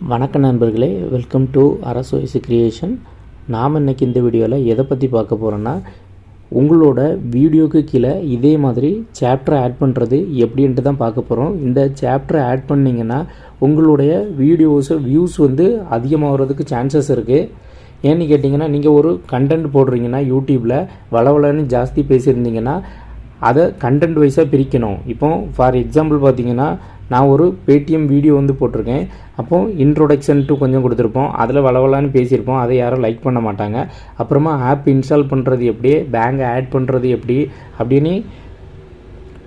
வணக்கம் நண்பர்களே, welcome to அரசு ஐஷு கிரியேஷன். நாம் இன்றைக்கி இந்த வீடியோவில் எதை பற்றி பார்க்க போகிறோன்னா, உங்களோட வீடியோக்கு கீழே இதே மாதிரி சாப்டர் ஆட் பண்ணுறது எப்படின்ட்டு தான் பார்க்க போகிறோம். இந்த சாப்டர் ஆட் பண்ணிங்கன்னா உங்களுடைய வியூஸ் அதிகமாகிறதுக்கு சான்சஸ் இருக்குது. ஏன்னு கேட்டிங்கன்னா, நீங்கள் ஒரு கண்டென்ட் போடுறீங்கன்னா யூடியூப்பில் வளவலன்னு ஜாஸ்தி பேசியிருந்தீங்கன்னா அதை கண்டென்ட் வைஸாக பிரிக்கணும். இப்போ ஃபார் எக்ஸாம்பிள் பார்த்தீங்கன்னா, நான் ஒரு பேடிஎம் வீடியோ போட்டிருக்கேன். அப்போது இன்ட்ரோடக்ஷன் டு கொஞ்சம் கொடுத்துருப்போம், அதில் வளவலான்னு பேசியிருப்போம், அதை யாரும் லைக் பண்ண மாட்டாங்க. அப்புறமா ஆப் இன்ஸ்டால் பண்ணுறது எப்படி, பேங்க் ஆட் பண்ணுறது எப்படி அப்படின்னு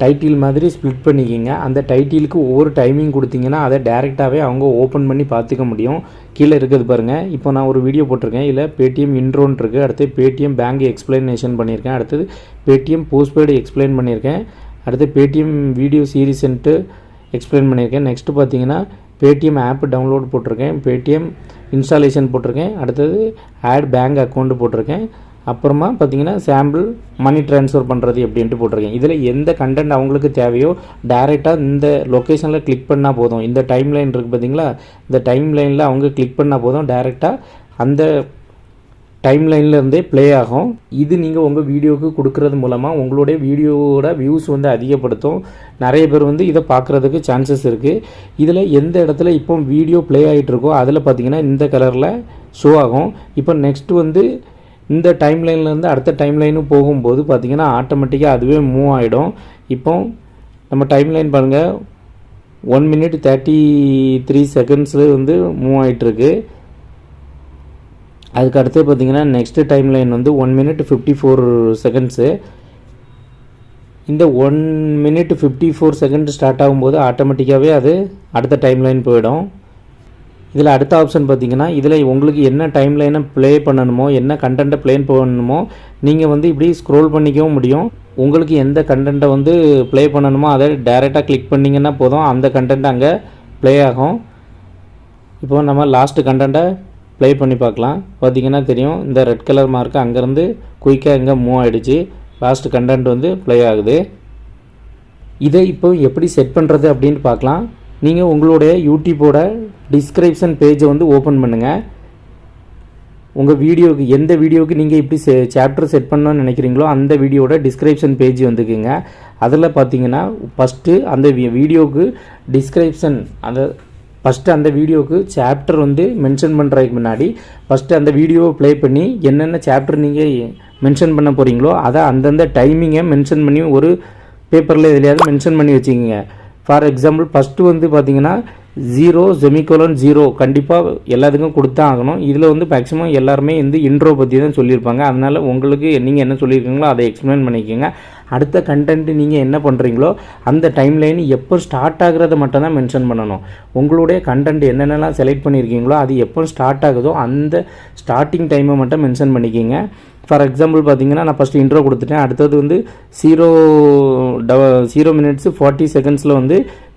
டைட்டில் மாதிரி ஸ்ப்ளிட் பண்ணிக்கிங்க. அந்த டைட்டிலுக்கு ஒவ்வொரு டைமிங் கொடுத்தீங்கன்னா அதை டேரெக்டாகவே அவங்க ஓப்பன் பண்ணி பார்த்துக்க முடியும். கீழே இருக்குது பாருங்கள். இப்போ நான் ஒரு வீடியோ போட்டிருக்கேன், இல்லை பேடிஎம் இன்ட்ரோன் இருக்குது, அடுத்து பேடிஎம் பேங்க் எக்ஸ்பிளனேஷன் பண்ணியிருக்கேன், அடுத்தது பேடிஎம் போஸ்ட்பெய்டு எக்ஸ்பிளைன் பண்ணியிருக்கேன், அடுத்து பேடிஎம் வீடியோ சீரிஸ்ன்ட்டு எக்ஸ்பிளைன் பண்ணியிருக்கேன். நெக்ஸ்ட்டு பார்த்தீங்கன்னா பேடிஎம் ஆப் டவுன்லோட் போட்டிருக்கேன், பேடிஎம் இன்ஸ்டாலேஷன் போட்டிருக்கேன், அடுத்தது ஆட் பேங்க் அக்கௌண்ட் போட்டிருக்கேன், அப்புறமா பார்த்தீங்கன்னா சாம்பிள் மணி ட்ரான்ஸ்ஃபர் பண்ணுறது எப்படின்ட்டு போட்டிருக்கேன். இதில் எந்த கண்டென்ட் அவங்களுக்கு தேவையோ டேரெக்டாக இந்த லொக்கேஷனில் கிளிக் பண்ணால் போதும். இந்த டைம் லைன் இருக்குது பார்த்தீங்களா, இந்த டைம் லைனில் அவங்க கிளிக் பண்ணால் போதும், டேரெக்டாக அந்த டைம் லைன்லேருந்தே ப்ளே ஆகும். இது நீங்கள் உங்கள் வீடியோவுக்கு கொடுக்கறது மூலமாக உங்களுடைய வீடியோவோட வியூஸ் அதிகப்படுத்தும். நிறைய பேர் இதை பார்க்குறதுக்கு சான்சஸ் இருக்குது. இதில் எந்த இடத்துல இப்போ வீடியோ ப்ளே ஆகிட்டு இருக்கோ அதில் பார்த்தீங்கன்னா இந்த கலரில் ஷோ ஆகும். இப்போ நெக்ஸ்ட்டு இந்த டைம் லைன்லேருந்து அடுத்த டைம் லைனு போகும்போது பார்த்திங்கன்னா ஆட்டோமேட்டிக்காக அதுவே மூவ் ஆகிடும். இப்போ நம்ம டைம் லைன் பாருங்கள், 1 minute 33 seconds மூவ் ஆகிட்டுருக்கு. அதுக்கு அடுத்து பார்த்திங்கன்னா next time line 1 minute 54 seconds. இந்த 1 minute 54 seconds ஸ்டார்ட் ஆகும்போது ஆட்டோமேட்டிக்காகவே அது அடுத்த டைம் லைன் போயிடும். இதில் அடுத்த ஆப்ஷன் பார்த்திங்கன்னா, இதில் உங்களுக்கு என்ன டைம் லைனை ப்ளே பண்ணணுமோ, என்ன கண்டென்ட்டை ப்ளே பண்ணணுமோ நீங்கள் இப்படி ஸ்க்ரோல் பண்ணிக்கவும் முடியும். உங்களுக்கு எந்த கண்டென்ட்டை ப்ளே பண்ணணுமோ அதை டைரெக்டாக கிளிக் பண்ணிங்கன்னா போதும், அந்த கண்டென்ட் அங்கே ப்ளே ஆகும். இப்போ நம்ம லாஸ்ட்டு கண்டென்ட்டை ப்ளே பண்ணி பார்க்கலாம். பார்த்திங்கன்னா தெரியும், இந்த ரெட் கலர் மார்க்கு அங்கேருந்து குயிக்காக எங்கே மூவ் ஆகிடுச்சு, லாஸ்ட்டு கண்டென்ட் ப்ளே ஆகுது. இதை இப்போ எப்படி செட் பண்ணுறது அப்படின்னு பார்க்கலாம். நீங்கள் உங்களுடைய யூடியூப்போட டிஸ்கிரிப்ஷன் பேஜை ஓப்பன் பண்ணுங்கள். உங்கள் வீடியோவுக்கு எந்த வீடியோவுக்கு நீங்கள் இப்படி சாப்டர் செட் பண்ணணும்னு நினைக்கிறீங்களோ அந்த வீடியோட டிஸ்கிரிப்ஷன் பேஜ் வந்துக்குங்க. அதில் பார்த்தீங்கன்னா ஃபஸ்ட்டு அந்த வீடியோவுக்கு டிஸ்கிரிப்ஷன் அந்த வீடியோவுக்கு சாப்டர் மென்ஷன் பண்ணுறதுக்கு முன்னாடி ஃபஸ்ட்டு அந்த வீடியோவை ப்ளே பண்ணி என்னென்ன சாப்டர் நீங்கள் மென்ஷன் பண்ண போகிறீங்களோ அதை அந்தந்த டைமிங்கை மென்ஷன் பண்ணி ஒரு பேப்பரில் எதுலையாவது மென்ஷன் பண்ணி வச்சுக்கிங்க. ஃபார் எக்ஸாம்பிள் ஃபஸ்ட்டு பார்த்தீங்கன்னா 0:0 கண்டிப்பாக எல்லாத்துக்கும் கொடுத்தா ஆகணும். இதில் மேக்ஸிமம் எல்லாருமே இன்ட்ரோ பற்றி தான் சொல்லியிருப்பாங்க. அதனால் உங்களுக்கு நீங்கள் என்ன சொல்லியிருக்கீங்களோ அதை எக்ஸ்பிளைன் பண்ணிக்கோங்க. அடுத்த கண்டென்ட்டு நீங்கள் என்ன பண்ணுறீங்களோ அந்த டைம் லைன் எப்போ ஸ்டார்ட் ஆகுறத மட்டும் தான் மென்ஷன் பண்ணணும். உங்களுடைய கண்டென்ட் என்னென்னலாம் செலக்ட் பண்ணியிருக்கீங்களோ அது எப்போ ஸ்டார்ட் ஆகுதோ அந்த ஸ்டார்டிங் டைமை மட்டும் மென்ஷன் பண்ணிக்கிங்க. ஃபார் எக்ஸாம்பிள் பார்த்தீங்கன்னா நான் ஃபஸ்ட்டு இன்ட்ரோ கொடுத்துட்டேன். அடுத்தது 0 minutes 40 seconds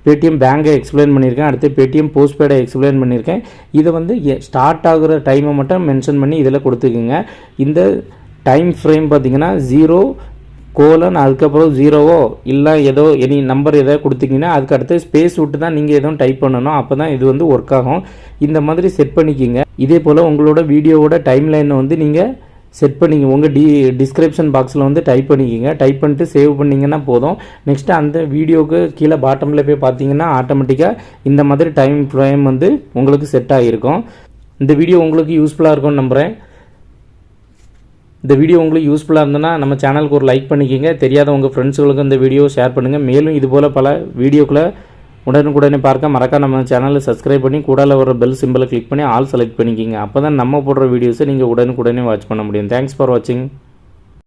பேடிஎம் பேங்கை எக்ஸ்பிளைன் பண்ணியிருக்கேன். அடுத்து பேடிஎம் போஸ்ட்பெய்டை எக்ஸ்பிளைன் பண்ணியிருக்கேன். இதை ஸ்டார்ட் ஆகுற டைமை மட்டும் மென்ஷன் பண்ணி இதில் கொடுத்துக்குங்க. இந்த டைம் ஃப்ரேம் பார்த்தீங்கன்னா 0: அதுக்கப்புறம் 0 இல்லை ஏதோ எனி நம்பர் எதாவது கொடுத்தீங்கன்னா அதுக்கு அடுத்து ஸ்பேஸ் விட்டு தான் நீங்கள் எதுவும் டைப் பண்ணணும். அப்போ தான் இது ஒர்க் ஆகும். இந்த மாதிரி செட் பண்ணிக்கிங்க. இதே போல் உங்களோட வீடியோவோட டைம் லைனை நீங்கள் செட் பண்ணிங்க. உங்கள் டிஸ்கிரிப்ஷன் பாக்ஸில் டைப் பண்ணிக்கிங்க. டைப் பண்ணிட்டு சேவ் பண்ணிங்கன்னா போதும். நெக்ஸ்ட்டு அந்த வீடியோவுக்கு கீழே பாட்டமில் போய் பார்த்தீங்கன்னா ஆட்டோமேட்டிக்காக இந்த மாதிரி டைம் ஃப்ரேம் உங்களுக்கு செட் ஆகிருக்கும். இந்த வீடியோ உங்களுக்கு யூஸ்ஃபுல்லாக இருக்கும்னு நம்புகிறேன். இந்த வீடியோ உங்களுக்கு யூஸ்ஃபுல்லாக இருந்ததுன்னா நம்ம சேனலுக்கு ஒரு லைக் பண்ணிக்கிங்க. தெரியாத உங்கள் ஃப்ரெண்ட்ஸுகளுக்கு இந்த வீடியோ ஷேர் பண்ணுங்கள். மேலும் இதுபோல் பல வீடியோக்களை உடனுக்குடனே பார்க்க மறக்காம நம்ம சேனலை சப்ஸ்கிரைப் பண்ணி கூடால வர பெல் சிம்பிளை கிளிக் பண்ணி ஆல் செலக்ட் பண்ணிக்கிங்க. அப்போ தான் நம்ம போடுற வீடியோஸை நீங்கள் உடனுக்குடனே வாட்ச் பண்ண முடியும். தேங்க்ஸ் ஃபார் வாட்சிங்.